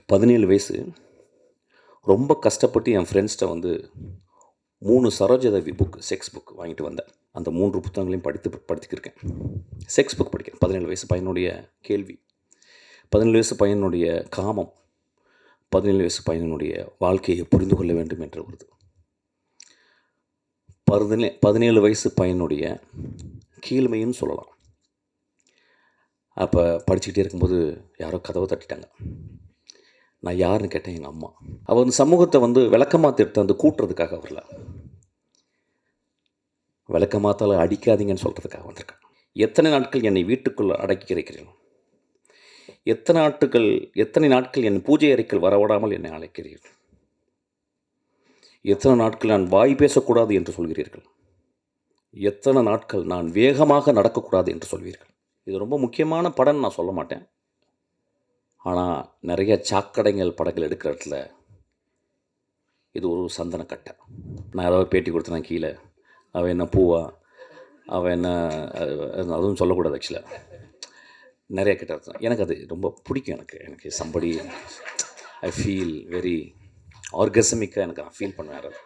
17 வயசு. ரொம்ப கஷ்டப்பட்டு என் ஃப்ரெண்ட்ஸ்ட்ட வந்து 3 சரோஜாதேவி புக், செக்ஸ் புக் வாங்கிட்டு வந்தேன். அந்த 3 புத்தகங்களையும் படித்துக்கிருக்கேன். செக்ஸ் புக் படிக்கிறேன். 17 வயசு பையனுடைய கேள்வி, 17 வயசு பையனுடைய காமம், 17 வயசு பையனுடைய வாழ்க்கையை புரிந்து கொள்ள வேண்டும் என்ற ஒரு 17 வயசு பையனுடைய கீழ்மைன்னு சொல்லலாம். அப்போ படிச்சுக்கிட்டே இருக்கும்போது யாரோ கதவை தட்டிட்டாங்க. நான் யாருன்னு கேட்டேன். எங்கள் அம்மா. அவள் வந்து சமூகத்தை வந்து விளக்கமாத்த எடுத்து வந்து கூட்டுறதுக்காக வரல, விளக்கமாத்தால் அடிக்காதீங்கன்னு சொல்கிறதுக்காக வந்திருக்கேன். எத்தனை நாட்கள் என்னை வீட்டுக்குள் அடக்கி இருக்கிறீர்கள்? எத்தனை நாட்கள் என் பூஜை அறைக்குள் வரவிடாமல் என்னை அழைக்கிறீர்கள்? எத்தனை நாட்கள் நான் வாய் பேசக்கூடாது என்று சொல்கிறீர்கள்? எத்தனை நாட்கள் நான் வேகமாக நடக்கக்கூடாது என்று சொல்வீர்கள்? இது ரொம்ப முக்கியமான படம்னு நான் சொல்ல மாட்டேன். ஆனால் நிறைய சாக்கடைகள் படங்கள் எடுக்கிற இடத்துல இது ஒரு சந்தனக்கட்டை. நான் ஏதாவது பேட்டி கொடுத்தேன் கீழே, அவன் என்ன பூவா, அவன் என்ன, அதுவும் சொல்லக்கூடாது. ஆக்சுவலாக நிறைய கிட்ட அர்த்தம். எனக்கு அது ரொம்ப பிடிக்கும். எனக்கு சம்படி ஐ ஃபீல் வெரி ஆர்கசமிக்காக எனக்கு நான் ஃபீல் பண்ணுவேன்.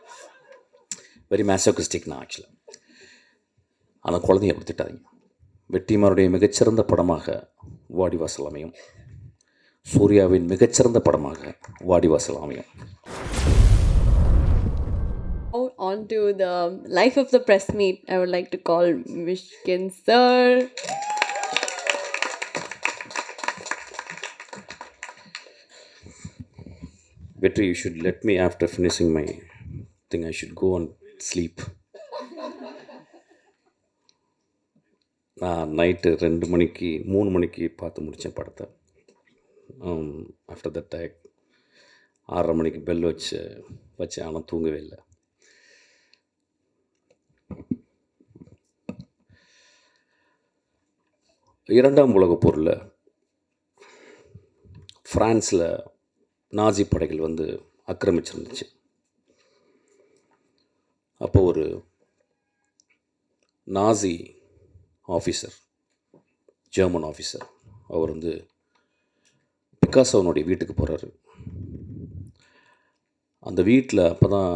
வெரி மேசோகிஸ்டிக் நான் ஆக்சுவலாக. ஆனால் குழந்தைய கொடுத்துட்டாதீங்க. வெற்றிமாருடைய மிகச்சிறந்த படமாக வாடிவாசல் அமையும். சூர்யாவின் மிகச்சிறந்த படமாக வாடிவாசல் அமையும். On to the life of the press meet, I would like to call Mishkin sir. Vetri, you should let me, after finishing my thing, I should go and sleep. நான் நைட்டு 2 மணிக்கு 3 மணிக்கு பார்த்து முடித்தேன் படத்தை. ஆஃப்டர் தட் 6:30 மணிக்கு bell வச்சேன். ஆனால் தூங்கவே இல்லை. இரண்டாம் உலகப் போரில் ஃப்ரான்ஸில் நாசி படைகள் வந்து ஆக்கிரமிச்சிருந்துச்சு. அப்போ ஒரு நாசி ஆஃபீஸர், ஜெர்மன் ஆஃபீஸர், அவர் வந்து பிக்காசோனுடைய வீட்டுக்கு போகிறாரு. அந்த வீட்டில் அப்போ தான்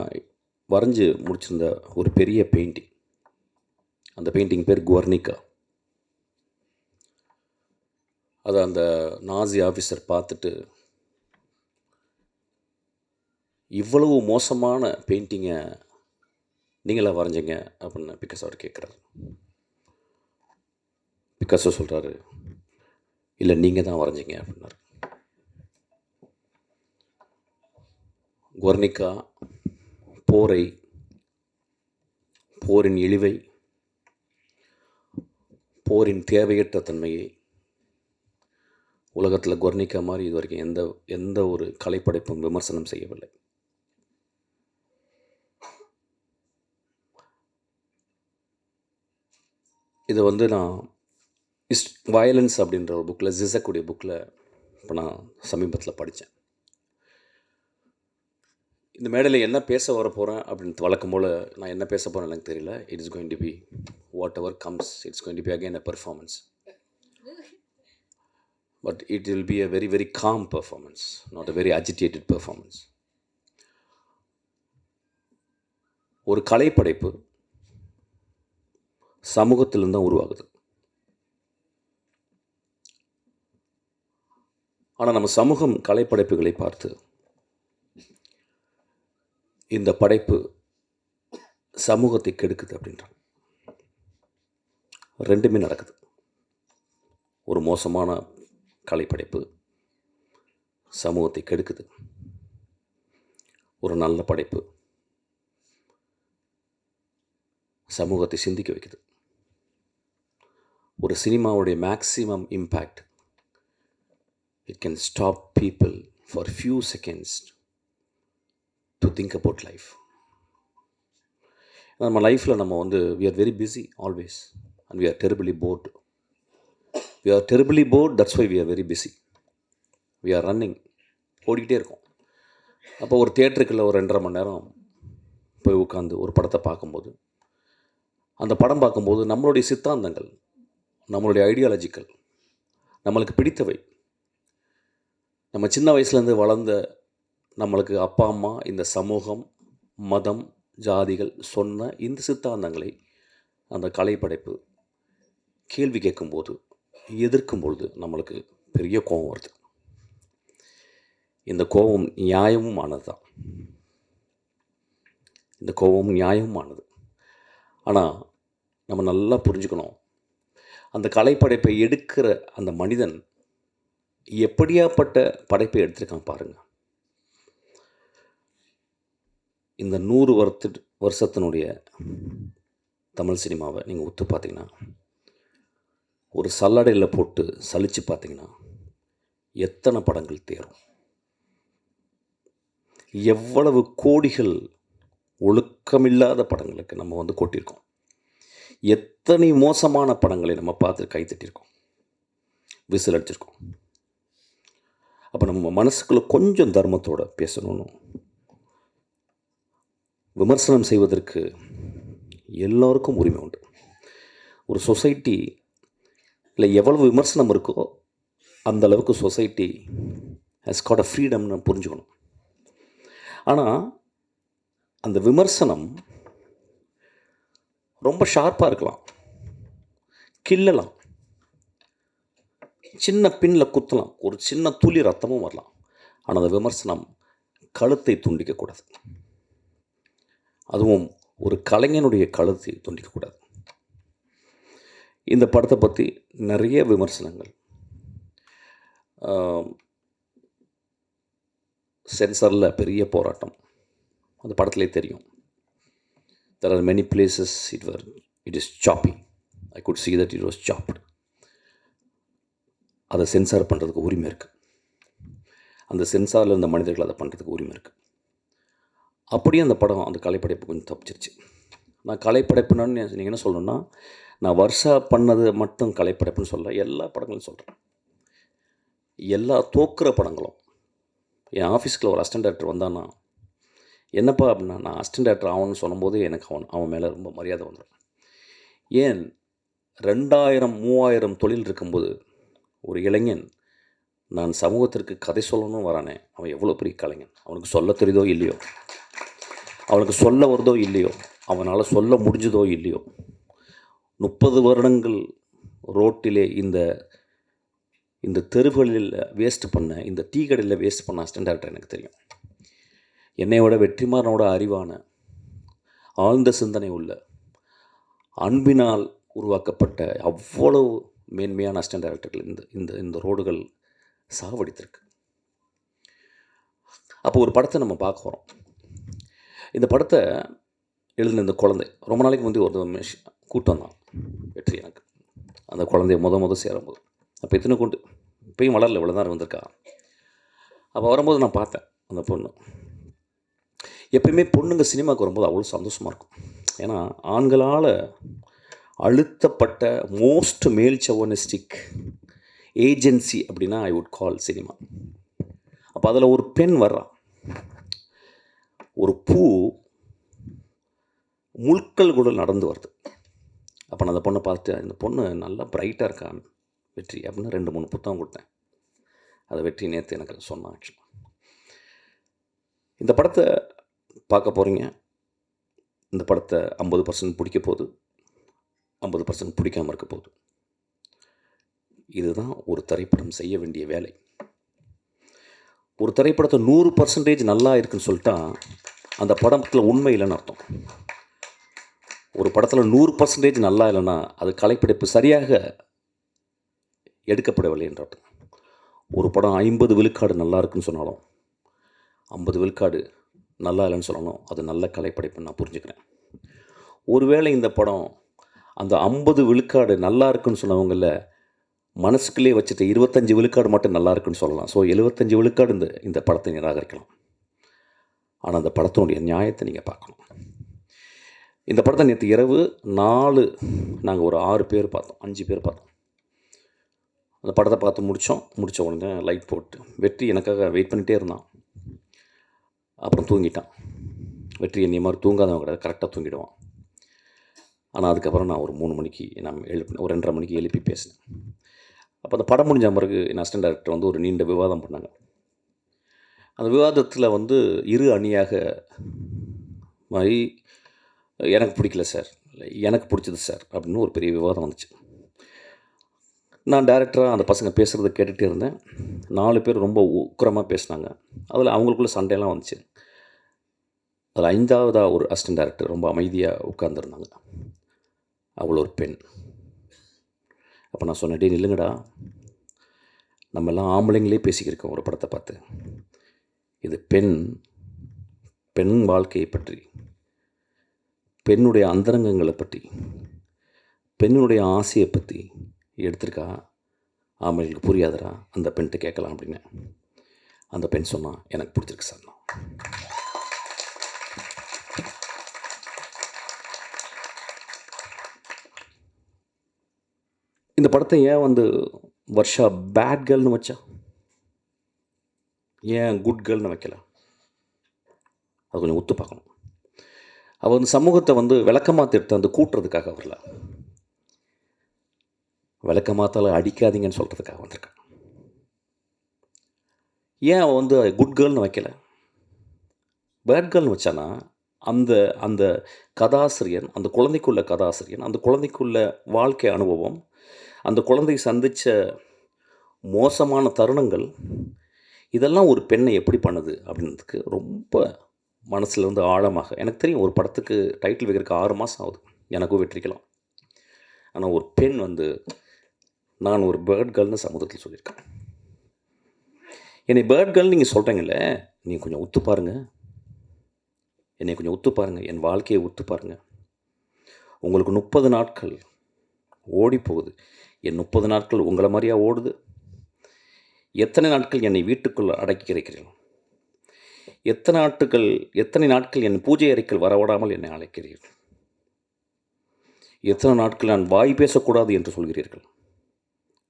வரைஞ்சி முடிச்சிருந்த ஒரு பெரிய பெயிண்டிங், அந்த பெயிண்டிங் பேர் குவர்னிகா. அதை அந்த நாசி ஆஃபீஸர் பார்த்துட்டு, இவ்வளவு மோசமான பெயிண்டிங்கை நீங்களாக வரைஞ்சிங்க அப்படின்னு பிக்காசோ அவர் கேட்குறாரு. பிக்காசோ சொல்கிறாரு, இல்லை நீங்கள் தான் வரைஞ்சிங்க அப்படின்னாரு. குவர்னிகா போரின் இழிவை, போரின் தேவையற்ற தன்மையை, உலகத்தில் குவர்னிகா மாதிரி இது வரைக்கும் எந்த ஒரு கலைப்படைப்பும் விமர்சனம் செய்யவில்லை. இதை வந்து நான் வயலன்ஸ் அப்படின்ற ஒரு புக்கில், ஜிசக்குடைய புக்கில் இப்போ நான் சமீபத்தில் படித்தேன். இந்த மேடையில் என்ன பேச வர போகிறேன் அப்படின்னு வழக்கம் போல் நான் என்ன பேச போகிறேன் எனக்கு தெரியல. It is going to be whatever comes, it's going to be again a performance. But it will be a very, very calm performance, not a very agitated performance. ஒரு கலைப்படைப்பு சமூகத்திலிருந்து தான் உருவாகுது. ஆனால் நம்ம சமூகம் கலைப்படைப்புகளை பார்த்து இந்த படைப்பு சமூகத்தை கெடுக்குது அப்படின்றாங்க. ரெண்டுமே நடக்குது. ஒரு மோசமான கலைப்படைப்பு சமூகத்தை கெடுக்குது. ஒரு நல்ல படைப்பு சமூகத்தை சிந்திக்க வைக்குது. ஒரு சினிமாவுடைய maximum impact, it can stop people for few seconds to think about life. நம்ம லைஃப்பில் நம்ம வந்து we are very busy always and we are terribly bored. We are terribly bored, that's why we are very busy. We are running, ஓடிக்கிட்டே இருக்கோம். அப்போ ஒரு தியேட்டருக்குள்ள ஒரு 2.5 மணி நேரம் போய் உட்காந்து ஒரு படத்தை பார்க்கும்போது, அந்த படம் பார்க்கும்போது நம்மளுடைய சித்தாந்தங்கள், நம்மளுடைய ஐடியாலஜிக்கல், நம்மளுக்கு பிடித்தவை நம்ம சின்ன வயசுலேருந்து வளர்ந்த நம்மளுக்கு அப்பா அம்மா, இந்த சமூகம், மதம், ஜாதிகள் சொன்ன இந்த சித்தாந்தங்களை அந்த கலைப்படைப்பு கேள்வி கேட்கும்போது, எதிர்க்கும் பொழுது நம்மளுக்கு பெரிய கோபம் வருது. இந்த கோபம் நியாயமுமானது தான். இந்த கோபம் நியாயமானது. ஆனால் நம்ம நல்லா புரிஞ்சுக்கணும், அந்த கலைப்படைப்பை எடுக்கிற அந்த மனிதன் எப்படியாப்பட்ட படைப்பை எடுத்திருக்கான் பாருங்கள். இந்த 100 வருஷத்தினுடைய தமிழ் சினிமாவை நீங்கள் ஒத்து பார்த்தீங்கன்னா, ஒரு சல்லடையில் போட்டு சலித்து பார்த்தீங்கன்னா எத்தனை படங்கள் தேரும். எவ்வளவு கோடிகள் ஒழுக்கமில்லாத படங்களுக்கு நம்ம கொட்டியிருக்கோம். எத்தனை மோசமான படங்களை நம்ம பார்த்து கைத்தட்டியிருக்கோம், விசில் அடிச்சிருக்கோம். அப்போ நம்ம மனசுக்குள்ளே கொஞ்சம் தர்மத்தோடு பேசணும்னு, விமர்சனம் செய்வதற்கு எல்லோருக்கும் உரிமை உண்டு. ஒரு சொசைட்டி இல்லை எவ்வளவு விமர்சனம் இருக்கோ அந்த அளவுக்கு சொசைட்டி ஹஸ் காட் அ ஃப்ரீடம்னு புரிஞ்சுக்கணும். ஆனால் அந்த விமர்சனம் ரொம்ப ஷார்ப்பாக இருக்கலாம், கிள்ளலாம், சின்ன பின்னில் குத்தலாம், ஒரு சின்ன துளி ரத்தமும் வரலாம். ஆனால் அந்த விமர்சனம் கழுத்தை துண்டிக்கக்கூடாது. அதுவும் ஒரு கலைஞனுடைய கழுத்தை துண்டிக்கக்கூடாது. இந்த படத்தை பற்றி நிறைய விமர்சனங்கள், சென்சாரில் பெரிய போராட்டம், அந்த படத்துலேயே தெரியும். There are many places it is choppy. I could see that it was chopped. அதை சென்சார் பண்ணுறதுக்கு உரிமை இருக்குது. அந்த சென்சாரில் இருந்த மனிதர்கள் அதை பண்ணுறதுக்கு உரிமை இருக்குது. அப்படியே அந்த படம், அந்த கலைப்படைப்பு கொஞ்சம் தப்பிச்சிருச்சு. நான் கலைப்படைப்புன்னு நீங்கள் என்ன சொல்லணுன்னா, நான் வருஷா பண்ணது மட்டும் கலைப்படைப்புன்னு சொல்ல, எல்லா படங்களும் சொல்கிறேன். எல்லா தோக்குற படங்களும். என் ஆஃபீஸ்க்குள்ள ஒரு அசிஸ்டன்ட் டைரக்டர் வந்தான்னா, என்னப்பா அப்படின்னா, நான் அசிஸ்டன்ட் டைரக்டர் ஆகணும்னு சொல்லும்போது எனக்கு அவன் மேலே ரொம்ப மரியாதை வந்துடும். ஏன் 2000 3000 தொழில் இருக்கும்போது ஒரு இளைஞன் நான் சமூகத்திற்கு கதை சொல்லணும்னு வரானே, அவன் எவ்வளோ பெரிய கலைஞன். அவனுக்கு சொல்ல தெரியுதோ இல்லையோ, அவனுக்கு சொல்ல வருதோ இல்லையோ, அவனால் சொல்ல முடிஞ்சதோ இல்லையோ, 30 வருடங்கள் ரோட்டிலே இந்த தெருவுகளில் வேஸ்ட் பண்ண, இந்த டீ கடையில் வேஸ்ட் பண்ண அசிஸ்டன்ட் டைரக்டர் எனக்கு தெரியும். என்னையோட வெற்றிமாறனோட அறிவான, ஆழ்ந்த சிந்தனை உள்ள, அன்பினால் உருவாக்கப்பட்ட அவ்வளவு மேன்மையான அசிஸ்டன்ட் டைரக்டர்கள் இந்த ரோடுகள் சாவடித்திருக்கு. அப்போ ஒரு படத்தை நம்ம பார்க்க வரோம். இந்த படத்தை எழுதின இந்த குழந்தை ரொம்ப நாளைக்கு முந்தைய ஒரு கூட்டம் தான் வெற்றி. எனக்கு அந்த குழந்தைய முத சேரும்போது அப்போ எத்தனை கொண்டு இப்போயும் வளரல, இவ்வளோ தான் வந்திருக்கா. அப்போ வரும்போது நான் பார்த்தேன் அந்த பொண்ணு. எப்பயுமே பொண்ணுங்க சினிமாவுக்கு வரும்போது அவ்வளோ சந்தோஷமாக இருக்கும். ஏன்னா ஆண்களால் அழுத்தப்பட்ட மோஸ்ட் மேல் செவனிஸ்டிக் ஏஜென்சி அப்படின்னா ஐ வுட் கால் சினிமா. அப்போ அதில் ஒரு பெண் வர்றா, ஒரு பூ முட்கள் கூட நடந்து வருது. அப்போ நான் அந்த பொண்ணை பார்த்துட்டு, இந்த பொண்ணு நல்லா பிரைட்டாக இருக்கான் வெற்றி அப்படின்னு 2-3 புத்தகம் கொடுத்தேன். அதை வெற்றி நேற்று எனக்கு சொன்னான். ஆக்சுவலாக இந்த படத்தை பார்க்க போகிறீங்க. இந்த படத்தை 50% பிடிக்க போகுது, 50% பிடிக்காமல் இருக்க போகுது. இதுதான் ஒரு திரைப்படம் செய்ய வேண்டிய வேலை. ஒரு திரைப்படத்தை 100% நல்லா இருக்குன்னு சொல்லிட்டா அந்த படத்தில் உண்மை இல்லைன்னு அர்த்தம். ஒரு படத்தில் 100% நல்லா இல்லைன்னா அது கலைப்படைப்பு சரியாக எடுக்கப்படவில்லை என்ற அர்த்தம். ஒரு படம் 50 விழுக்காடு நல்லா இருக்குன்னு சொன்னாலும் 50 விழுக்காடு நல்லா இல்லைன்னு சொல்லணும், அது நல்ல கலைப்படைப்புன்னு நான் புரிஞ்சுக்கிறேன். ஒருவேளை இந்த படம் அந்த 50 விழுக்காடு நல்லா இருக்குன்னு சொன்னவங்கள மனசுக்குள்ளே வச்சுட்டு 25 விழுக்காடு மட்டும் நல்லா இருக்குன்னு சொல்லலாம். ஸோ 75 விழுக்காடு இந்த படத்தை நிராகரிக்கலாம். ஆனால் அந்த படத்தினுடைய நியாயத்தை நீங்கள் பார்க்கணும். இந்த படத்தை நேற்று இரவு நாங்கள் ஒரு 6 பேர் பார்த்தோம், 5 பேர் பார்த்தோம். அந்த படத்தை பார்த்து முடித்த உடனே லைட் போட்டு வெற்றி எனக்காக வெயிட் பண்ணிகிட்டே இருந்தான். அப்புறம் தூங்கிட்டான். வெற்றி என்னை மாதிரி தூங்காதவன் கிடையாது, கரெக்டாக தூங்கிடுவான். ஆனால் அதுக்கப்புறம் நான் ஒரு 3 மணிக்கு ஒரு 2:30 மணிக்கு எழுப்பி பேசினேன். அப்போ அந்த படம் முடிஞ்ச பிறகு என் அசிஸ்டன்ட் டைரக்டர் ஒரு நீண்ட விவாதம் பண்ணாங்க. அந்த விவாதத்தில் வந்து இரு அணியாக மாதிரி எனக்கு பிடிக்கல சார், எனக்கு பிடிச்சது சார் அப்படின்னு ஒரு பெரிய விவாதம் வந்துச்சு. நான் டேரக்டராக அந்த பசங்க பேசுகிறத கேட்டுகிட்டே இருந்தேன். 4 பேர் ரொம்ப உக்கிரமாக பேசினாங்க. அதில் அவங்களுக்குள்ள சண்டையெல்லாம் வந்துச்சு. அதில் 5ஆவதாக ஒரு அசிஸ்டன்ட் டைரக்டர் ரொம்ப அமைதியாக உட்கார்ந்துருந்தாங்க. அவள் ஒரு பெண். அப்போ நான் சொன்னேன், டேய் நில்லுங்கடா, நம்ம எல்லாம் ஆம்பளைங்களே பேசிக்கிருக்கோம் ஒரு படத்தை பார்த்து. இது பெண் வாழ்க்கையை பற்றி, பெண்ணுடைய அந்தரங்கங்களை பற்றி, பெண்ணுடைய ஆசையை பற்றி எடுத்திருக்கா. ஆம்பளைங்களுக்கு புரியாதரா, அந்த பெண்கிட்ட கேட்கலாம் அப்படின்னு. அந்த பெண் சொன்னால் எனக்கு பிடிச்சிருக்கு சார். இந்த படத்தை ஏன் வந்து வர்ஷா பேட் கேர்ள்னு வச்சா, ஏன் குட் கேர்ள்னு வைக்கல? அது கொஞ்சம் ஒத்து பார்க்கணும். அவள் வந்து சமூகத்தை வந்து விளக்கமாத்த எடுத்து வந்து கூட்டுறதுக்காக வரல, விளக்கமாத்தால அடிக்காதீங்கன்னு சொல்கிறதுக்காக வந்திருக்கான். ஏன் அவள் வந்து குட் கேர்ள்னு வைக்கல, பேட் கேர்ள்னு வச்சானா அந்த அந்த கதாசிரியன், அந்த குழந்தைக்குள்ள கதாசிரியன், அந்த குழந்தைக்குள்ள வாழ்க்கை அனுபவம், அந்த குழந்தை சந்தித்த மோசமான தருணங்கள், இதெல்லாம் ஒரு பெண்ணை எப்படி பண்ணுது அப்படின்றதுக்கு ரொம்ப மனசுலேருந்து ஆழமாக எனக்கு தெரியும். ஒரு படத்துக்கு டைட்டில் வைக்கிறதுக்கு 6 மாதம் ஆகுது, எனக்கும் வெற்றிக்கலாம். ஆனால் ஒரு பெண் வந்து நான் ஒரு பேர்ட் கேர்ள்னு சமூகத்தில் சொல்லியிருக்கேன். என்னை பேர்ட் கேர்ள் நீங்கள் சொல்கிறீங்களே, நீங்கள் கொஞ்சம் ஒத்து பாருங்கள், என்னை கொஞ்சம் ஒத்து பாருங்கள், என் வாழ்க்கையை ஒத்து பாருங்கள். உங்களுக்கு 30 நாட்கள் ஓடி போகுது, என் 30 நாட்கள் உங்களை மாதிரியா ஓடுது? எத்தனை நாட்கள் என்னை வீட்டுக்குள் அடக்கி இருக்கிறீர்கள்? எத்தனை நாட்கள் என் பூஜை அறைக்குள் வரவிடாமல் என்னை அழைக்கிறீர்கள்? எத்தனை நாட்கள் நான் வாய் பேசக்கூடாது என்று சொல்கிறீர்கள்?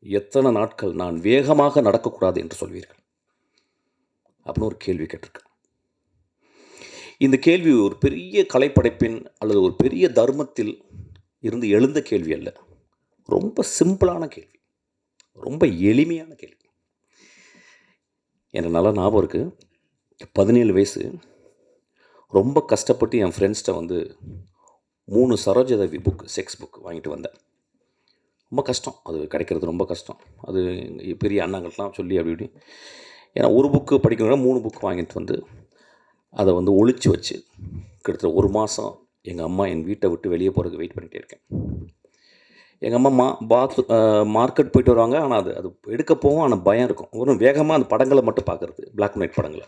எத்தனை நாட்கள் நான் வேகமாக நடக்கக்கூடாது என்று சொல்வீர்கள்? அப்படின்னு ஒரு கேள்வி கேட்டிருக்கேன். இந்த கேள்வி ஒரு பெரிய கலைப்படைப்பின் அல்லது ஒரு பெரிய தர்மத்தில் இருந்து எழுந்த கேள்வி அல்ல. ரொம்ப சிம்பிளான கேள்வி, ரொம்ப எளிமையான கேள்வி. எனக்கு நல்லா ஞாபகம் இருக்குது. 17 வயசு, ரொம்ப கஷ்டப்பட்டு என் ஃப்ரெண்ட்ஸ்கிட்ட வந்து 3 சரோஜதேவி புக், செக்ஸ் புக் வாங்கிட்டு வந்தேன். ரொம்ப கஷ்டம், அது கிடைக்கிறது ரொம்ப கஷ்டம். அது பெரிய அண்ணாங்கள்லாம் சொல்லி அப்படி இப்படி. ஏன்னா ஒரு புக்கு படிக்கணும்னா 3 புக் வாங்கிட்டு வந்து அதை வந்து ஒளிச்சு வச்சு கிட்டத்தட்ட 1 மாதம் எங்கள் அம்மா என் வீட்டை விட்டு வெளியே போகிறதுக்கு வெயிட் பண்ணிகிட்டே இருக்கேன். எங்கள் அம்மா மார்க்கெட் போயிட்டு வருவாங்க. ஆனால் அது எடுக்க போகும், ஆனால் பயம் இருக்கும். ஒரு வேகமாக அந்த படங்களை மட்டும் பார்க்குறது, பிளாக் அண்ட் ஒயிட் படங்களை.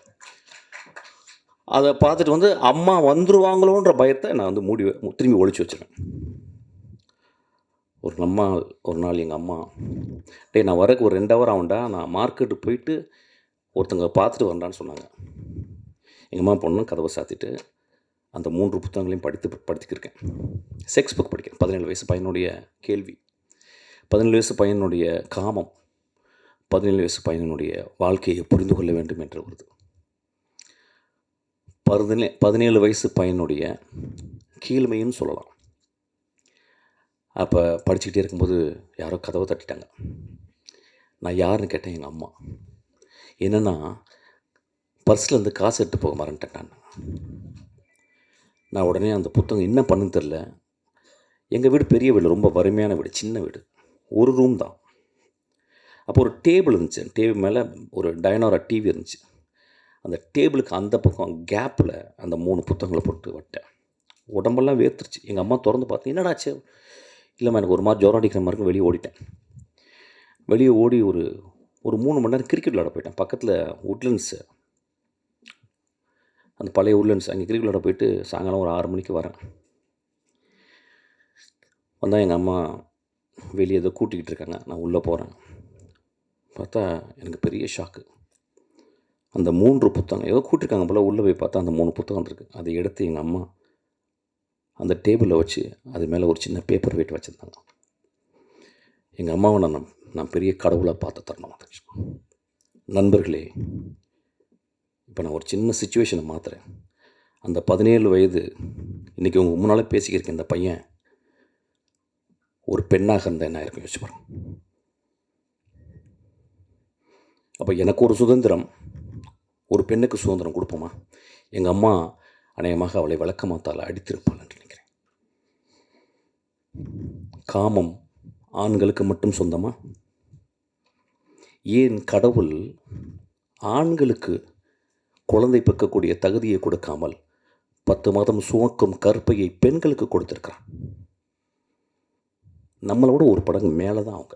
அதை பார்த்துட்டு வந்து அம்மா வந்துருவாங்களோன்ற பயத்தை நான் வந்து திரும்பி ஒழிச்சு வச்சுருவேன். ஒரு நாள் எங்கள் அம்மா, டேய் நான் வரக்கு ஒரு 2 ஹவர் ஆகும்டா, நான் மார்க்கெட்டு போயிட்டு ஒருத்தங்க பார்த்துட்டு வரேன்டான்னு சொன்னாங்க. எங்கள் அம்மா பொண்ணு கதவை சாத்திட்டு அந்த 3 புத்தகங்களையும் படித்துக்கிருக்கேன். செக்ஸ் புக் படிக்கிறேன். 17 வயசு பையனுடைய கேள்வி, 17 வயசு பையனுடைய காமம், 17 வயசு பையனுடைய வாழ்க்கையை புரிந்து கொள்ள வேண்டும் என்ற ஒரு 17 வயசு பையனுடைய கீழ்மைன்னு சொல்லலாம். அப்போ படிச்சுக்கிட்டே இருக்கும்போது யாரோ கதவை தட்டிட்டாங்க. நான் யாருன்னு கேட்டேன். எங்கள் அம்மா. என்னென்னா, பர்ஸ்லேருந்து காசு எடுத்து போக மறந்துட்டேன். நான் உடனே அந்த புத்தகம் என்ன பண்ணுன்னு தெரில. எங்கள் வீடு பெரிய வீடு, ரொம்ப வறுமையான வீடு, சின்ன வீடு, ஒரு ரூம் தான். அப்போ ஒரு டேபிள் இருந்துச்சு, டேபிள் மேலே ஒரு டைனோரா டிவி இருந்துச்சு. அந்த டேபிளுக்கு அந்த பக்கம் கேப்பில் அந்த 3 புத்தகங்களை போட்டு வட்டேன். உடம்பெல்லாம் வேர்த்துருச்சு. எங்கள் அம்மா திறந்து பார்த்து, என்னடாச்சு? இல்லைம்மா எனக்கு ஒரு மாதிரி ஜுரம் அடிக்கிற மாதிரி இருக்கும். வெளியே ஓடிட்டேன். வெளியே ஓடி ஒரு 3 மணி நேரம் கிரிக்கெட் விளையாட போயிட்டேன். பக்கத்தில் உட்லண்ட்ஸு, அந்த பழைய உட்லண்ட்ஸ், அங்கே கிரிக்கெட் விளையாட போயிட்டு சாயங்காலம் ஒரு 6 மணிக்கு வரேன். வந்தால் எங்கள் அம்மா வெளியே ஏதோ கூட்டிக்கிட்டு இருக்காங்க. நான் உள்ளே போகிறேன். பார்த்தா எனக்கு பெரிய ஷாக்கு. அந்த 3 புத்தகம் ஏதோ கூட்டிருக்காங்க போல். உள்ளே போய் பார்த்தா அந்த 3 புத்தகம் இருக்குது. அதை எடுத்து எங்கள் அம்மா அந்த டேபிளில் வச்சு அது மேலே ஒரு சின்ன பேப்பர் வெயிட் வச்சுருந்தாங்க. எங்கள் அம்மாவை நான் பெரிய கடவுளாக பார்த்து தரணும். நண்பர்களே, இப்போ நான் ஒரு சின்ன சுச்சுவேஷனை மாற்றுறேன். அந்த 17 வயது இன்றைக்கி உங்கள் முன்னால் பேசிக்கிருக்கேன். இந்த பையன் ஒரு பெண்ணாக இருந்தால் என்ன இருக்கும் யோசிச்சு பாருங்க. அப்போ எனக்கு ஒரு சுதந்திரம், ஒரு பெண்ணுக்கு சுதந்திரம் கொடுப்போமா? எங்கள் அம்மா அநேகமாக அவளை விளக்கமாத்தால் அடித்திருப்பாள் என்று நினைக்கிறேன். காமம் ஆண்களுக்கு மட்டும் சொந்தமா? ஏன் கடவுள் ஆண்களுக்கு குழந்தை பெக்கக்கூடிய தகுதியை கொடுக்காமல் 10 மாதம் சுமக்கும் கற்பையை பெண்களுக்கு கொடுத்துருக்கிறான்? நம்மளோட ஒரு படங்கு மேலே தான் அவங்க.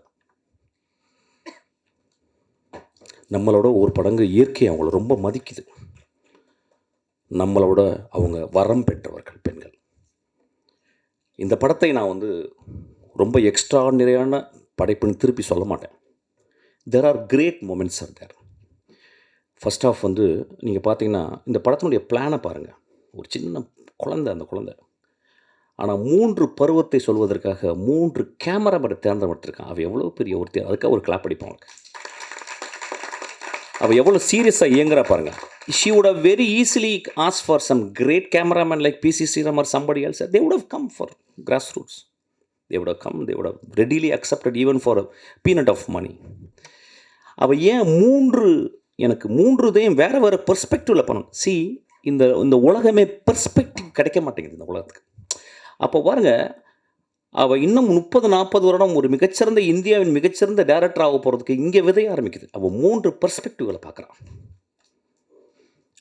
நம்மளோட ஒரு படங்கு இயற்கை அவங்கள ரொம்ப மதிக்குது. நம்மளோட அவங்க வரம் பெற்றவர்கள் பெண்கள். இந்த படத்தை நான் ரொம்ப எக்ஸ்ட்ராடினரியான படைப்புன்னு திருப்பி சொல்ல மாட்டேன். There are great moments are there. First of நீங்கள் பார்த்தீங்கன்னா இந்த படத்தினுடைய பிளானை பாருங்கள். ஒரு சின்ன குழந்தை, அந்த குழந்தை ஆனால் 3 பருவத்தை சொல்வதற்காக 3 கேமராமேனை தேர்ந்தெடுத்திருக்கான். அவள் எவ்வளோ பெரிய ஒருத்தி, அதுக்காக ஒரு கிளாப் அடிப்பான் அவளுக்கு. அவள் எவ்வளோ சீரியஸாக இயங்குறா பாருங்கள். She would have very easily asked for some great cameraman like P.C. Sriram or somebody else. They would have come for grassroots. They would have come. They would have readily accepted even for a peanut of money. அவள் ஏன் 3 எனக்கு 3 இதையும் வேறு வேறு பெர்ஸ்பெக்டிவில் பண்ணணும். இந்த உலகமே perspective கிடைக்க மாட்டேங்குது இந்த உலகத்துக்கு. அப்போ பாருங்கள், அவள் இன்னும் 30-40 வருடம் ஒரு மிகச்சிறந்த இந்தியாவின் மிகச்சிறந்த டைரக்டர் ஆக போகிறதுக்கு இங்கே விதைய ஆரம்பிக்குது. அவள் 3 பெர்ஸ்பெக்டிவ்களை பார்க்குறான்.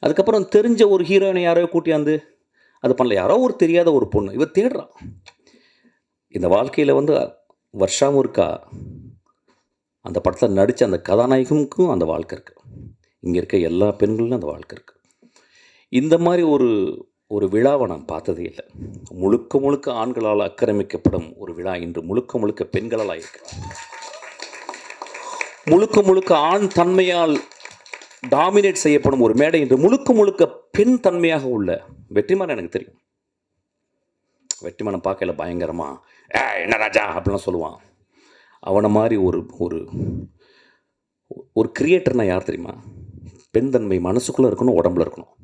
அதுக்கப்புறம் தெரிஞ்ச ஒரு ஹீரோயினை யாரோ கூட்டியாந்து அது பண்ணல, யாரோ ஒரு தெரியாத ஒரு பொண்ணு இவ தேடுறான். இந்த வாழ்க்கையில் வருஷமும் இருக்கா அந்த படத்தில் நடித்த அந்த கதாநாயகனுக்கும் அந்த வாழ்க்கை இருக்குது. இங்கே இருக்க எல்லா பெண்களும் அந்த வாழ்க்கை இருக்குது. இந்த மாதிரி ஒரு விழாவை நான் பார்த்ததே இல்லை. முழுக்க முழுக்க ஆண்களால் ஆக்கிரமிக்கப்படும் ஒரு விழா இன்று முழுக்க முழுக்க பெண்களால் இருக்கு. முழுக்க முழுக்க ஆண் தன்மையால் டாமினேட் செய்யப்படும் ஒரு மேடை இன்று முழுக்க முழுக்க பெண் தன்மையாக உள்ள வெற்றிமாறன். எனக்கு தெரியும், வெற்றிமாறன் பார்க்கல பயங்கரமாக என்ன ராஜா அப்படிலாம் சொல்லுவான். அவனை மாதிரி ஒரு ஒரு கிரியேட்டர்னா யார் தெரியுமா? பெண் தன்மை மனசுக்குள்ளே இருக்கணும், உடம்புல இருக்கணும்.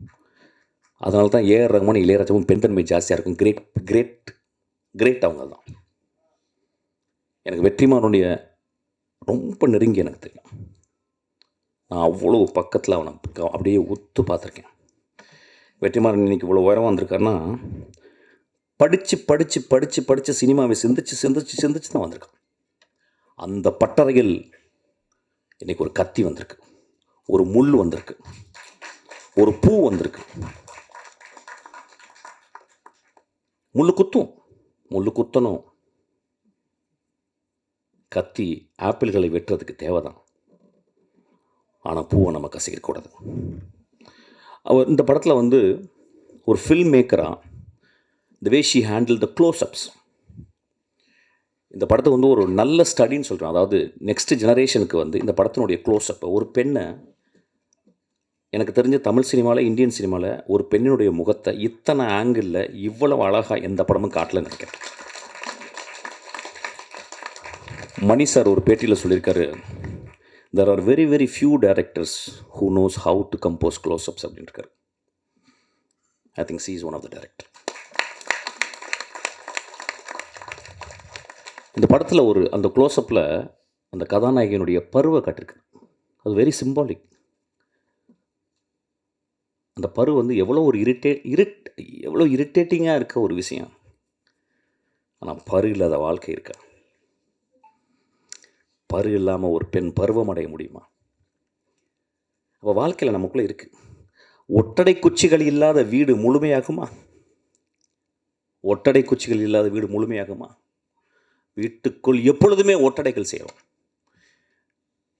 அதனால தான் ஏஆர் ரஹ்மான், இளையராஜாவும் பெண் தன்மை ஜாஸ்தியாக இருக்கும். கிரேட் கிரேட் கிரேட் அவங்க தான். எனக்கு வெற்றிமாறனுடைய ரொம்ப நெருங்கி எனக்கு தெரியும். நான் அவ்வளோ பக்கத்தில் அவனை அப்படியே ஒத்து பார்த்துருக்கேன். வெற்றிமாறன் இன்றைக்கி இவ்வளோ உயரம் வந்திருக்காருன்னா படித்து படித்து படித்து படித்து சினிமாவை சிந்திச்சு சிந்திச்சு சிந்திச்சு தான் வந்திருக்கான். அந்த பட்டறையில் இன்றைக்கி ஒரு கத்தி வந்திருக்கு, ஒரு முள் வந்திருக்கு, ஒரு பூ வந்திருக்கு. முள்ளு குத்தணும். கத்தி ஆப்பிள்களை வெட்டுறதுக்கு தேவைதான், ஆனால் பூவை நம்ம கசிக்கக்கூடாது. அவர் இந்த படத்தில் ஒரு ஃபில்ம் மேக்கராக the way she handle the close ups, இந்த படத்தை ஒரு நல்ல ஸ்டடின்னு சொல்கிறேன். அதாவது நெக்ஸ்ட் ஜெனரேஷனுக்கு இந்த படத்தினுடைய க்ளோஸ்அப், ஒரு பெண்ணை எனக்கு தெரிஞ்ச தமிழ் சினிமாவில், இந்தியன் சினிமாவில் ஒரு பெண்ணினுடைய முகத்தை இத்தனை ஆங்கிளில் இவ்வளவு அழகாக எந்த படமும் காட்டலன்னு நினைக்கிறேன். மணி சார் ஒரு பேட்டியில் சொல்லியிருக்காரு, there are very very few directors who knows how to compose close-ups அப்படின்ட்டு. I think she is one of the director. இந்த படத்தில் அந்த க்ளோஸ்அப்பில் அந்த கதாநாயகனுடைய பருவை காட்டிருக்கு. அது வெரி சிம்பாலிக். அந்த பரு எவ்வளோ ஒரு எவ்வளோ இரிட்டேட்டிங்காக இருக்க ஒரு விஷயம். ஆனால் பரு இல்லாத வாழ்க்கை இருக்கா? பரு இல்லாமல் ஒரு பெண் பருவம் அடைய முடியுமா? அப்போ வாழ்க்கையில் நமக்குள்ளே இருக்குது. ஒட்டடை குச்சிகள் இல்லாத வீடு முழுமையாகுமா? ஒட்டடை குச்சிகள் இல்லாத வீடு முழுமையாகுமா? வீட்டுக்குள் எப்பொழுதுமே ஒட்டடைகள் செய்கிறோம்.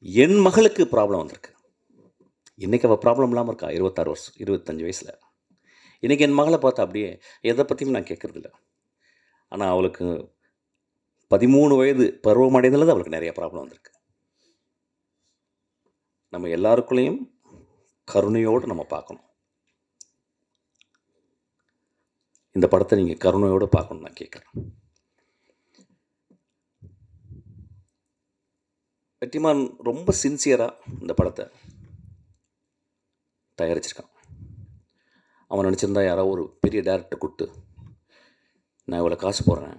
என் மகளுக்கு ப்ராப்ளம் வந்திருக்கு. இன்றைக்கி அவள் ப்ராப்ளம் இல்லாமல் இருக்கா, 26 வருஷம் 25 வயசில். இன்றைக்கி என் மகளை பார்த்தா அப்படியே எதை பற்றியும் நான் கேட்குறதில்ல. ஆனால் அவளுக்கு 13 வயது பருவம் அடைந்தது அவளுக்கு நிறைய ப்ராப்ளம் வந்திருக்கு. நம்ம எல்லாருக்குள்ளேயும் கருணையோடு நம்ம பார்க்கணும். இந்த படத்தை நீங்கள் கருணையோடு பார்க்கணும் நான் கேட்குறேன். வெற்றிமாறன் ரொம்ப சின்சியராக இந்த படத்தை தயாரிச்சிருக்கான். அவன் நினச்சிருந்தா யாரோ ஒரு பெரிய டேரக்டர் கூப்பிட்டு நான் இவ்வளோ காசு போடுறேன்,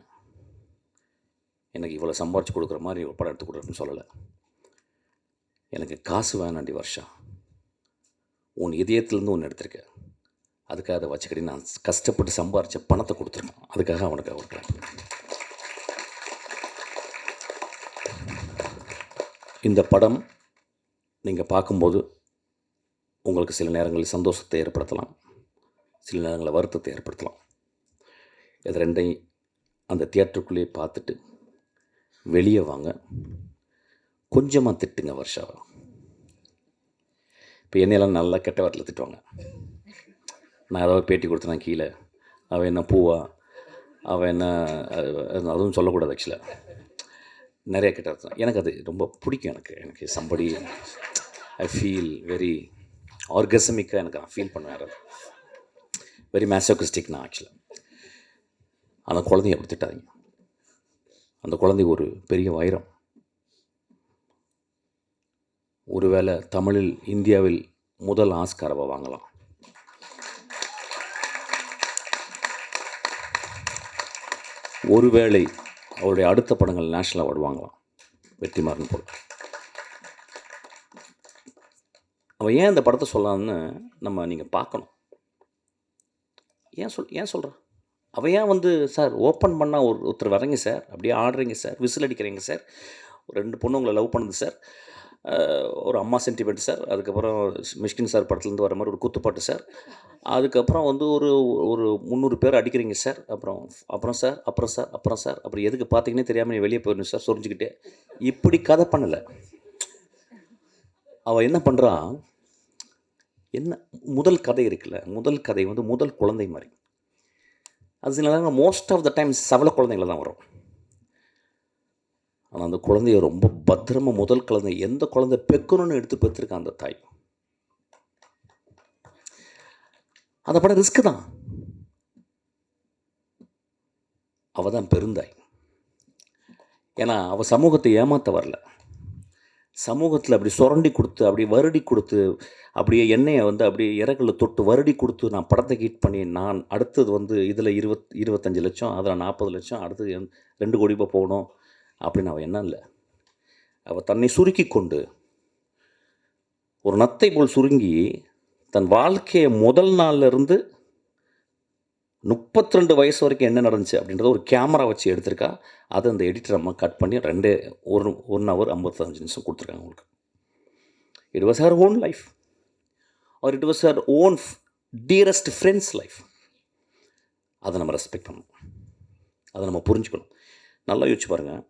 எனக்கு இவ்வளோ சம்பாரிச்சு கொடுக்குற மாதிரி ஒரு படம் எடுத்து கொடுக்குறேன்னு சொல்லலை. எனக்கு காசு வேணாண்டி வர்ஷா, உன் இதயத்துலேருந்து ஒன்று எடுத்திருக்கேன், அதுக்காக அதை வச்சுக்கடி. நான் கஷ்டப்பட்டு சம்பாரித்த பணத்தை கொடுத்துருக்கேன், அதுக்காக அவனுக்கு கொடுக்குறேன். இந்த படம் நீங்கள் பார்க்கும்போது உங்களுக்கு சில நேரங்களில் சந்தோஷத்தை ஏற்படுத்தலாம், சில நேரங்களில் வருத்தத்தை ஏற்படுத்தலாம். இது ரெண்டையும் அந்த தியேட்டருக்குள்ளேயே பார்த்துட்டு வெளியே வாங்க. கொஞ்சமாக திட்டுங்க வர்ஷாவை. இப்போ என்னையெல்லாம் நல்லா கெட்ட வார்த்தையில் திட்டுவாங்க. நான் ஏதாவது பேட்டி கொடுத்தேன்னா கீழே, அவன் என்ன பூவா, அவன் என்ன, அதுவும் சொல்லக்கூடாது ஆக்சுவலாக. நிறைய கெட்ட வார்த்தை. எனக்கு அது ரொம்ப பிடிக்கும். எனக்கு சம்படி ஐ ஃபீல் வெரி ஆர்கசமிக்காக எனக்கு நான் ஃபீல் பண்ணுவேன். அது வெரி மேசோகிஸ்டிக் நான் ஆக்சுவலாக. அந்த குழந்தைய அப்படி திட்டாதீங்க. அந்த குழந்தை ஒரு பெரிய வைரம். ஒருவேளை தமிழில் இந்தியாவில் முதல் ஆஸ்காரவை வாங்கலாம். ஒருவேளை அவருடைய அடுத்த படங்கள் நேஷ்னல் அவார்டு வாங்கலாம், வெற்றிமாறன் போல். அவன் ஏன் இந்த படத்தை சொல்லலாம்னு நீங்கள் பார்க்கணும். ஏன் சொல்கிறான்? அவன் ஏன் சார் ஓப்பன் பண்ணால் ஒருத்தர் வரீங்க சார், அப்படியே ஆடுறீங்க சார், விசில் அடிக்கிறீங்க சார், ஒரு 2 பொண்ணு உங்களை லவ் பண்ணுது சார், ஒரு அம்மா சென்டிமெண்ட் சார், அதுக்கப்புறம் மிஷ்கின் சார் படத்துலேருந்து வர மாதிரி ஒரு குத்துப்பாட்டு சார், அதுக்கப்புறம் ஒரு ஒரு 300 பேர் அடிக்கிறீங்க சார், அப்புறம் சார் அப்புறம் எதுக்கு பார்த்தீங்கன்னே தெரியாமல் நீ வெளியே போயிடணும் சார் சொரிஞ்சுக்கிட்டே. இப்படி கதை பண்ணலை. அவள் என்ன பண்ணுறான், முதல் கதை இருக்குல்ல, முதல் கதை முதல் குழந்தை மாதிரி. அது சில நேரம் மோஸ்ட் ஆஃப் த டைம்ஸ் சவள குழந்தைங்கள தான் வரும். ஆனால் அந்த குழந்தைய ரொம்ப பத்திரமாக, முதல் குழந்தை எந்த குழந்தை பெக்கணும்னு எடுத்து பெற்றிருக்கான் அந்த தாய். அந்த படம் ரிஸ்க்கு தான். அவள் தான் பெருந்தாய். ஏன்னா அவள் சமூகத்தை ஏமாற்ற வரல. சமூகத்தில் அப்படி சுரண்டி கொடுத்து, அப்படி வருடி கொடுத்து, அப்படியே எண்ணெயை அப்படியே இறகுல தொட்டு வருடி கொடுத்து நான் படத்தை ஹிட் பண்ணி, நான் அடுத்தது இதில் 25 லட்சம், அதில் 40 லட்சம், அடுத்தது 2 கோடி ரூபாய் போகணும் அப்படின்னு அவள் என்ன இல்லை. அவள் தன்னை சுருக்கி கொண்டு, ஒரு நத்தை போல் சுருங்கி, தன் வாழ்க்கையை முதல் நாள்லேருந்து 32 வயசு வரைக்கும் என்ன நடந்துச்சு அப்படின்றத ஒரு கேமரா வச்சு எடுத்திருக்கா. அதை அந்த எடிட்டர் அம்மா கட் பண்ணி 1 ஹவர் 55 நிமிஷம் கொடுத்துருக்காங்க உங்களுக்கு. It was her own life, R it was her own dearest friends life. அதை நம்ம ரெஸ்பெக்ட் பண்ணணும், அதை நம்ம புரிஞ்சுக்கணும். நல்லா யோசிச்சு பாருங்கள்,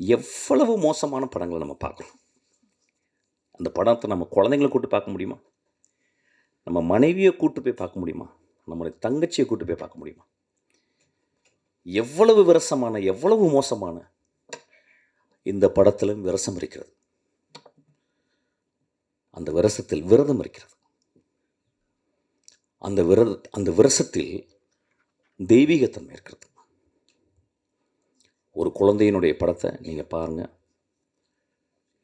எவ்வளவு மோசமான படங்களை நம்ம பார்க்குறோம். அந்த படத்தை நம்ம குழந்தைங்களை கூப்பிட்டு பார்க்க முடியுமா? நம்ம மனைவியை கூப்பிட்டு போய் பார்க்க முடியுமா? நம்மளுடைய தங்கச்சியை கூப்பிட்டு போய் பார்க்க முடியுமா? எவ்வளவு விரசமான, எவ்வளவு மோசமான. இந்த படத்திலும் விரசம் இருக்கிறது. அந்த விரசத்தில் விரதம் இருக்கிறது. அந்த விரசத்தில் தெய்வீகத்தன்மை இருக்கிறது. ஒரு குழந்தையினுடைய படத்தை நீங்கள் பாருங்கள்.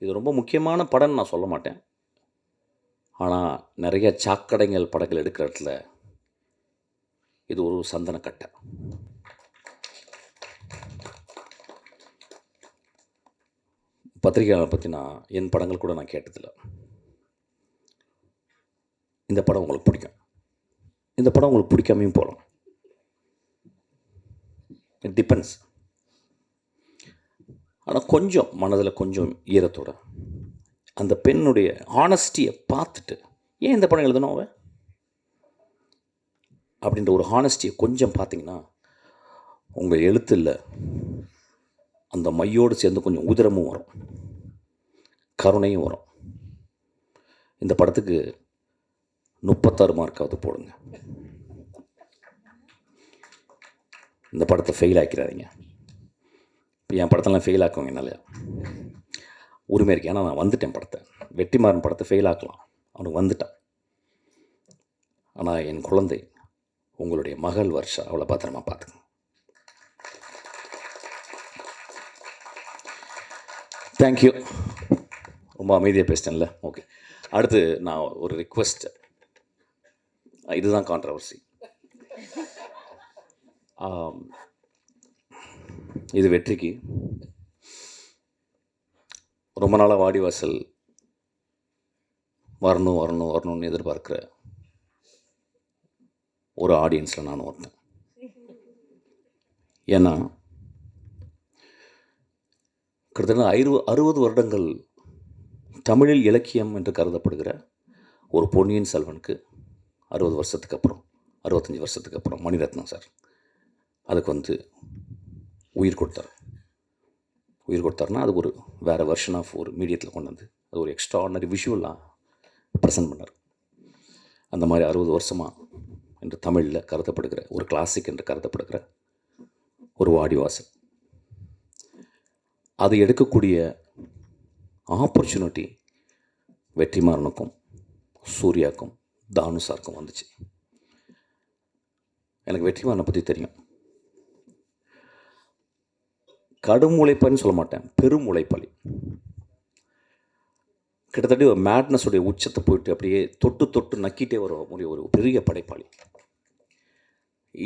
இது ரொம்ப முக்கியமான படம்னு நான் சொல்ல மாட்டேன். ஆனால் நிறைய சாக்கடைகள் படங்கள் எடுக்கிற இடத்துல இது ஒரு சந்தனக்கட்டை. பத்திரிகையாளரை பற்றி என் படங்கள் கூட நான் கேட்டதில்லை. இந்த படம் உங்களுக்கு பிடிக்கும், இந்த படம் உங்களுக்கு பிடிக்காமையும் போகலாம். It depends. ஆனால் கொஞ்சம் மனதில் கொஞ்சம் ஈரத்தோட அந்த பெண்ணுடைய ஹானஸ்டியை பார்த்துட்டு, ஏன் இந்த படம் எழுதணும் அவன் அப்படின்ற ஒரு ஹானஸ்டியை கொஞ்சம் பார்த்தீங்கன்னா, உங்கள் எழுத்தில் அந்த மையோடு சேர்ந்து கொஞ்சம் உதிரமும் வரும், கருணையும் வரும். இந்த படத்துக்கு 36 மார்க்காவது போடுங்க. இந்த படத்தை ஃபெயில் ஆக்கிறாதீங்க. இப்போ என் படத்தெல்லாம் ஃபெயில் ஆக்குவாங்க என்னால் உரிமை இருக்கு. ஏன்னா நான் வந்துட்டேன். வெற்றிமாறன் படத்தை ஃபெயில் ஆக்கலாம், அவனுக்கு வந்துட்டான். ஆனால் என் குழந்தை, உங்களுடைய மகள் வர்ஷா, அவளை பத்திரமா பார்த்துங்க. தேங்க்யூ. ரொம்ப அமைதியாக பேசிட்டேன்ல. ஓகே, அடுத்து நான் ஒரு ரிக்வெஸ்ட். இதுதான் கான்ட்ரவர்சி. இது வெற்றிக்கு ரொம்ப நாளாக வாடிவாசல் வரணும்னு எதிர்பார்க்குற ஒரு ஆடியன்ஸில் நானும் ஒருத்தன். ஏன்னா கிட்டத்தட்ட 60 வருடங்கள் தமிழில் இலக்கியம் என்று கருதப்படுகிற ஒரு பொன்னியின் செல்வனுக்கு 60 வருஷத்துக்கு அப்புறம் 65 வருஷத்துக்கு அப்புறம் மணிரத்னம் சார் அதுக்கு உயிர் கொடுத்தாருன்னா அது ஒரு வேறு வெர்ஷன் ஆஃப் ஒரு மீடியத்தில் கொண்டு வந்து அது ஒரு எக்ஸ்ட்ராடனரி விஷுவலாக ப்ரெசென்ட் பண்ணார். அந்த மாதிரி 60 வருஷமாக என்று தமிழில் கருதப்படுகிற ஒரு கிளாசிக் என்று கருதப்படுகிற ஒரு வாடிவாசல் அது எடுக்கக்கூடிய ஆப்பர்ச்சுனிட்டி வெற்றிமாறனுக்கும் சூர்யாவுக்கும் தானு சாருக்கும் வந்துச்சு. எனக்கு வெற்றிமாறனை பற்றி தெரியும். கடும் உழைப்பாளின்னு சொல்ல மாட்டேன், பெரும் உழைப்பாளி. கிட்டத்தட்ட ஒரு மேட்னஸுடைய உச்சத்தை போயிட்டு அப்படியே தொட்டு நக்கிட்டே வர ஒரு பெரிய படைப்பாளி.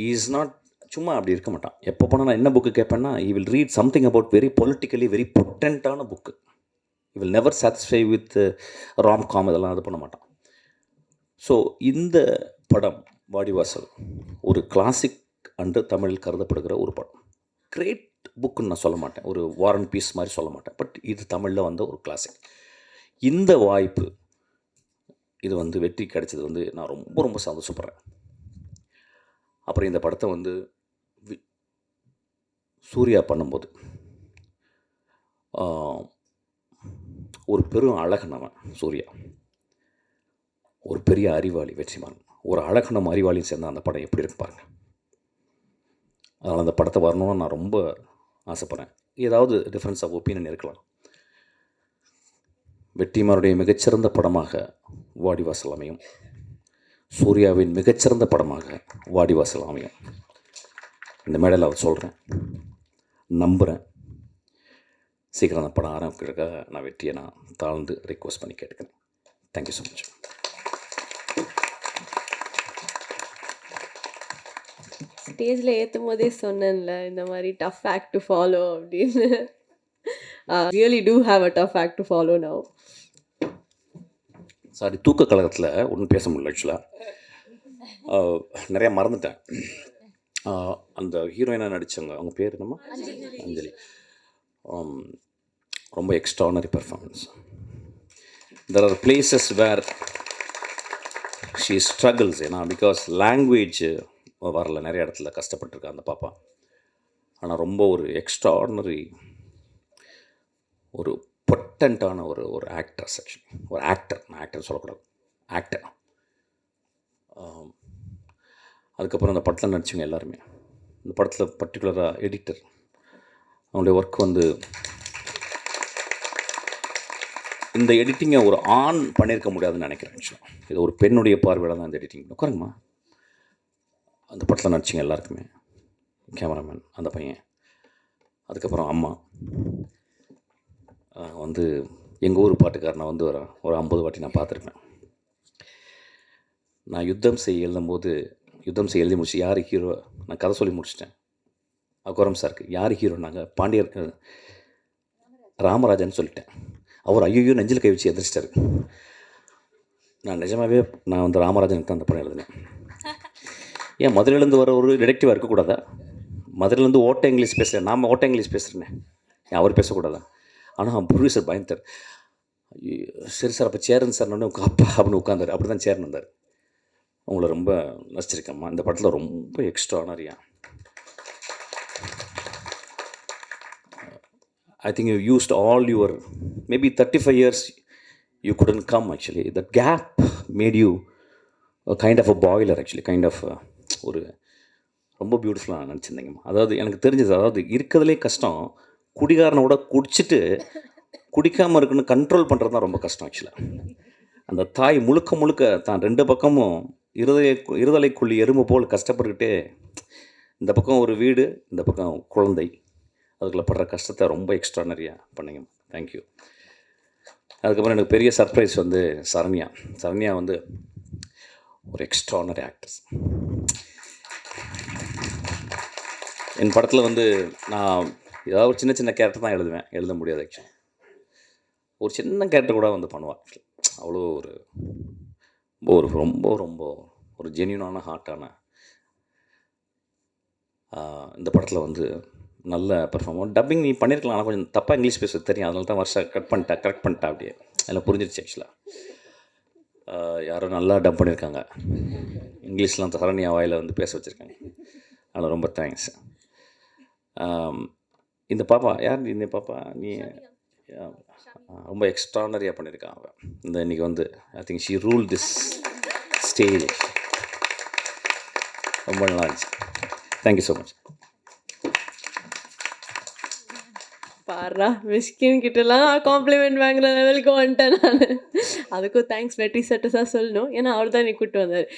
இஸ் நாட் சும்மா அப்படி இருக்க மாட்டான். எப்போ போனால் நான் என்ன புக்கு கேட்பேன்னா, I will read something about very politically very பொட்டன்ட்டான book. I will never satisfy with romcom, இதெல்லாம் இது பண்ண மாட்டான். ஸோ இந்த படம் வாடிவாசல் ஒரு கிளாசிக் அன்று தமிழில் கருதப்படுகிற ஒரு படம். கிரேட் புக்குன்னு நான் சொல்ல மாட்டேன், ஒரு வார் அண்ட் பீஸ் மாதிரி சொல்ல மாட்டேன், பட் இது தமிழில் வந்த ஒரு கிளாசிக். இந்த வாய்ப்பு இது வெற்றி கிடைச்சது நான் ரொம்ப சந்தோஷப்படுறேன். அப்புறம் இந்த படத்தை சூர்யா பண்ணும்போது ஒரு பெரும் அழகன் அவன் சூர்யா, ஒரு பெரிய அறிவாளி வெற்றிமாறன், ஒரு அழகனும் அறிவாளியும் சேர்ந்த அந்த படம் எப்படி இருக்கு பாருங்கள். அதனால் அந்த படத்தை வரணும்னு நான் ரொம்ப ஆசைப்பட்றேன். ஏதாவது டிஃப்ரென்ஸ் ஆஃப் ஒப்பீனியன் இருக்கலாம். வெற்றிமாறனுடைய மிகச்சிறந்த படமாக வாடிவாசல் அமையும், சூர்யாவின் மிகச்சிறந்த படமாக வாடிவாசல் அமையும். இந்த மேடையில் அவர் சொல்கிறேன், நம்புகிறேன். சீக்கிரம் அந்த படம் ஆரம்பிக்கிறதுக்காக நான் வெற்றியை தாழ்ந்து ரிக்வஸ்ட் பண்ணி கேட்டுக்கிறேன். Thank you so much. ஸ்டேஜில் ஏற்றும் போதே சொன்னேன்ல இந்த மாதிரி டஃப் ஆக்ட் டு ஃபாலோ அப்படின்னு. Really do have a tough act to follow now. Sorry, தூக்க கழகத்தில் ஒன்றும் பேச முடியல. ஆக்சுவலாக நிறையா மறந்துட்டேன். அந்த ஹீரோயினாக நடித்தவங்க, அவங்க பேர் என்னம்மா? அஞ்சலி. ரொம்ப extraordinary performance. There are places where she struggles. ஏன்னா பிகாஸ் லாங்குவேஜ் வரல, நிறைய இடத்துல கஷ்டப்பட்டுருக்கா அந்த பாப்பா. ஆனால் ரொம்ப ஒரு எக்ஸ்ட்ரானரி ஒரு பொட்டண்ட்டான ஒரு ஆக்ட்ரஸ். ஆக்சுவலி ஒரு ஆக்டர், நான் ஆக்டர் சொல்லக்கூடாது, ஆக்டர். அதுக்கப்புறம் அந்த படத்தில் நடித்தவங்க எல்லாருமே, இந்த படத்தில் பர்டிகுலராக எடிட்டர், அவங்களுடைய ஒர்க் இந்த எடிட்டிங்கை ஒரு ஆண் பண்ணியிருக்க முடியாதுன்னு நினைக்கிறேன். ஆக்சுவலாக இது ஒரு பெண்ணுடைய பார்வையில் தான் இந்த எடிட்டிங். உட்காருங்கம்மா. அந்த படத்தில் நடிச்சிங்க எல்லாருக்குமே, கேமராமேன் அந்த பையன், அதுக்கப்புறம் அம்மா எங்கள் ஊர் பாட்டுக்காரனை ஒரு 50 வாட்டி நான் பார்த்துருப்பேன். நான் யுத்தம் செய்ய எழுதி முடிச்சு யார் ஹீரோ, நான் கதை சொல்லி முடிச்சிட்டேன். அகோரம் சாருக்கு யார் ஹீரோ, நாங்கள் பாண்டியர் ராமராஜன் சொல்லிட்டேன். அவர் ஐயோ நெஞ்சில் கை வச்சு எதிர்ச்சிட்டாரு. நான் நிஜமாகவே ராமராஜனுக்கு தான் அந்த படம் எழுதினேன். ஏன் மதுரையிலேருந்து வர ஒரு டிடெக்டிவாக இருக்கக்கூடாதா? மதுரையிலேருந்து ஓட்ட இங்கிலீஷ் பேசுகிறேன், நாம் ஓட்ட இங்கிலீஷ் பேசுகிறேனே, அவர் பேசக்கூடாதா? ஆனால் ப்ரொடியூசர் பயந்தார். சரி சார், அப்போ சேரன் சார் உங்கள் அப்பா அப்படின்னு உட்காந்தார். அப்படி தான் சேரன் வந்தார். உங்களை ரொம்ப நசிச்சிருக்கேம்மா, இந்த படத்தில் ரொம்ப எக்ஸ்ட்ரானரியா. I think you used all your maybe 35 years you couldn't come. Actually that gap made you a kind of a boiler, actually kind of ஒரு ரொம்ப பியூட்டிஃபுல்லாக நினச்சிருந்தீங்க. அதாவது எனக்கு தெரிஞ்சது, அதாவது இருக்கிறதுலே கஷ்டம் குடிகாரனோட குடிச்சிட்டு குடிக்காமல் இருக்குன்னு கண்ட்ரோல் பண்ணுறது தான் ரொம்ப கஷ்டம். ஆக்சுவலாக அந்த தாய் முழுக்க தான் 2 பக்கமும் இருதலைக்குள்ளி எறும்பு போல் கஷ்டப்பட்டுக்கிட்டே, இந்த பக்கம் ஒரு வீடு, இந்த பக்கம் குழந்தை, அதுக்குள்ளே படுற கஷ்டத்தை ரொம்ப எக்ஸ்ட்ரானரியாக பண்ணிங்க. தேங்க்யூ. அதுக்கப்புறம் எனக்கு பெரிய சர்ப்ரைஸ் சரண்யா ஒரு எக்ஸ்ட்ரானரி ஆக்ட்ரஸ். என் படத்தில் நான் ஏதாவது ஒரு சின்ன கேரக்டர் தான் எழுத முடியாது. ஆக்சுவலி ஒரு சின்ன கேரக்டர் கூட பண்ணுவாள். அவ்வளோ ஒரு ஒரு ரொம்ப ரொம்ப ஒரு ஜென்யூனான ஹார்ட்டான இந்த படத்தில் வந்து நல்ல பெர்ஃபார்மர். டப்பிங் நீ பண்ணியிருக்கலாம், ஆனால் கொஞ்சம் தப்பாக இங்கிலீஷ் பேச தெரியும், அதனால தான் வருஷம் கரெக்ட் பண்ணிட்டா அப்படியே. அதில் புரிஞ்சிருச்சு ஆக்சுவலாக. யாரோ நல்லா டப் பண்ணியிருக்காங்க, இங்கிலீஷ்லாம் சரண்யா வாயில் வந்து பேச வச்சுருக்காங்க, அதனால் ரொம்ப தேங்க்ஸ். இந்த பாப்பா யார்? இந்த பாப்பா நீ ரொம்ப எக்ஸ்ட்ரானரியாக பண்ணியிருக்கான் அவன். இந்த இன்றைக்கி வந்து I think she rule this stage. ரொம்ப நல்லா இருந்துச்சு. Thank you so much. பாரா மிஸ்கின் கிட்டலாம் காம்ப்ளிமெண்ட் வாங்குற லெவலுக்கு வந்துட்டேன் நான். அதுக்கும் தேங்க்ஸ் வெற்றி சட்டஸாக சொல்லணும், ஏன்னா அவர் தான் என்னை கூப்பிட்டு வந்தார்.